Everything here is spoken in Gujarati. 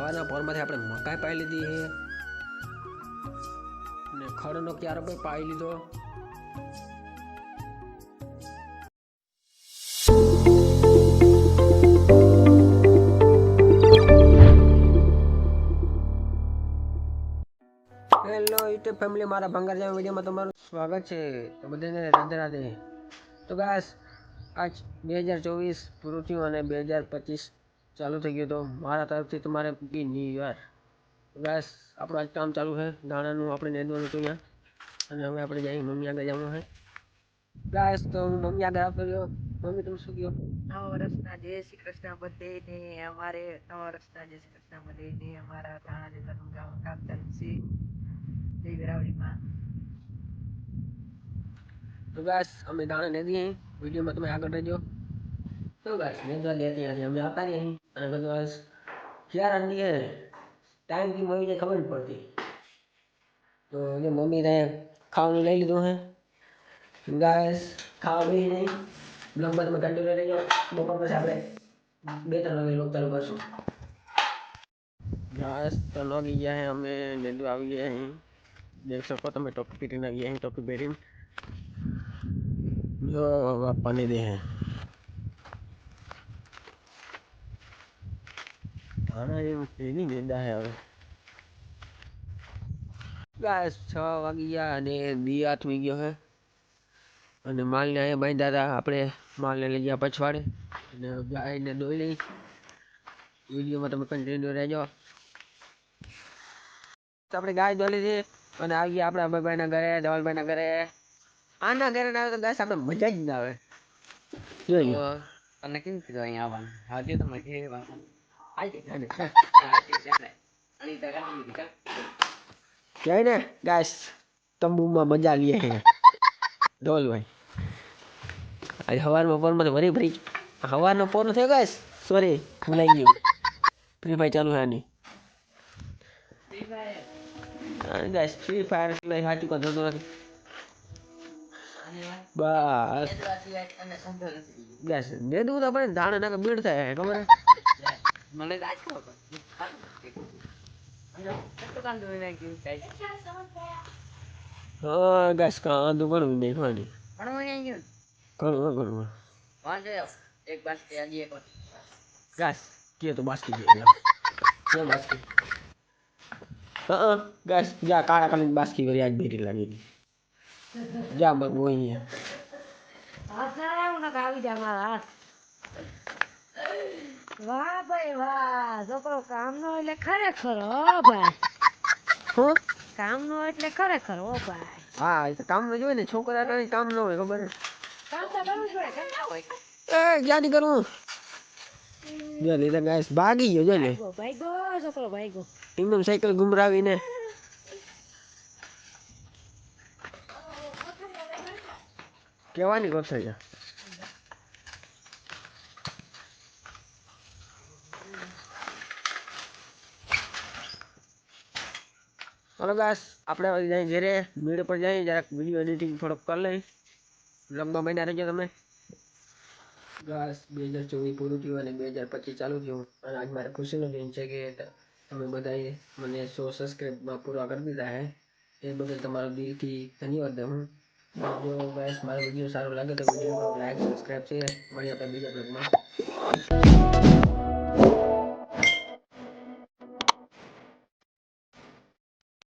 હવાના પોરમાંથી આપણે મકાઈ પાઈ લીધી છે ને ખડનો ક્યારો પણ પાઈ લીધો. હેલો યુટ્યુબ ફેમિલી, મારા ભંગાર જામ વિડીયોમાં તમારું સ્વાગત છે. તો બધાને રાધે રાધે. તો ગાઈસ આજ 2024 પૂરું થયું અને 2025 ચાલુ થઈ ગયું. તો મારા તરફથી તમારે હેપી ન્યૂ યર. ગાઈસ આપણું આજ કામ ચાલુ છે, દાણાનું આપણે નેદવાનું હતું અહીંયા, અને હવે આપણે જઈએ મમ્મી આગળ જવાનું છે. ગાઈસ તો હું મમ્મી આગળ આવતો રહ્યો. મમ્મી તમે શું કહો? નવા વર્ષના જય શ્રી કૃષ્ણ બધાને. અમારે નવા વર્ષના જય શ્રી કૃષ્ણ બધાને. અમારા ધાણા જેટલાનું કામ ચાલુ છે. જય વેરાવળીમાં. તો ગાઈસ અમે દાણા નેદીએ, વિડીયોમાં તમે આગળ રહેજો. તો ગાઈસ નેદવા લેતી હતી અમે આવતા રહી અને ગાઈસ ક્યારે આની ટાઈમ થી મળી જાય ખબર જ પડતી. તો જે મમ્મી ને ખાવાનું લઈ લીધું હે. ગાઈસ ખાવા બેસી નહીં, બ્લોગમાં તમે કન્ટિન્યુ રહેજો. બપોર પછી આપણે 2-3 વાગે બ્લોગ ચાલુ કરશું. ગાઈસ તો લાગી ગયા હે, અમે નેદવા આવી ગયા અહીં. દેખ શકો તમે ટોપી પહેરીને આવી ગયા, ટોપી પહેરીને જો પાણી દે હે. ધાણા એવું એની નેદા હે હવે. ગાઈસ 6 વાગી ગયા અને દી આથમી ગયો હે અને માલને અહીંયા બાંધ્યા હતા. આપણે માલને લઈ ગયા પછવાડે અને ગાયને દોઈ લઈ. વિડીયોમાં તમે કન્ટિન્યુ રહેજો. આપણે ગાય દોઈ લીધી અને આવી ગયા આપણા ભાઈના ઘરે, ધવલભાઈના ઘરે. આના ઘરે ના આવે તો ગાઈસ આપણે મજા જ ના આવે. જોઈ તને કેમ કીધું અહીંયા આવવાનું? આજે તો મજા જાય ને ગાઈસ, તંબુમાં મજા લઈએ હે ધવલભાઈ. આજે સવારમાં પોરમાં વરી ફ્રી સવારનો પોર થયો ગાઈસ. સોરી ભૂલાઈ ગયું. ફ્રી ફાયર ચાલુ છે આની. ગાઈસ ફ્રી ફાયર સિવાય સાચું કોઈ થતું નથી. બસ ગાઈસ નેદવું તો આપણે ધાણા નાખે બીડ થાય ખબર હે? મને આજ ખબર હા ગાઈસ કાંદું ઘણું દેખવાની. ઘણું એક બાસ્કેટ આજે એક ગાઈસ કે તો બાસ્કી દે કે બાસ્કી. ગાઈસ જા કાળા કલરની બાસ્કી કરી આજ બેરી લાગેલી. જા બગો અહીંયા. આવી જા મારા હાથ. વાહ ભાઈ વાહ, છોકરો કામનો એટલે ખરેખર હો ભાઈ. હું કામનો એટલે ખરેખર હો ભાઈ. હા એ તો કામ ન જોઈ ને, છોકરા કઈ કામ ન હોય ખબર. કામ તો કરવું જ પડે, કેમ ના હોય? ક્યાંથી કરું? જો લીધા ગાઈસ ભાગી ગયો. જો લે ભાઈગો છોકરો ભાઈગો. એકદમ સાયકલ ગુમરાવીને. કેવાની કોક છે. ચલો ગાઈસ આપણે હવે જઈએ ઘરે, મેળ પર જઈએ, જરાક વિડીયો એડિટિંગ થોડોક કરી લઈ. બ્લોગમાં બન્યા રહેજો તમે. ગાઈસ 2024 પૂરું થયું અને 2025 ચાલુ થયું અને આજ મારે ખુશીનો દિન છે કે તમે બધાએ મને 100 સબસ્ક્રાઇબમાં પૂરા કરી દીધા હે. એ બદલ તમારો દિલથી ધન્યવાદ દઉં. જો ગાઈસ મારો વિડીયો સારો લાગે તો વિડીયો લાઈક, સબસ્ક્રાઇબ, શેર. મળીએ આપણે બીજા બ્લોગમાં.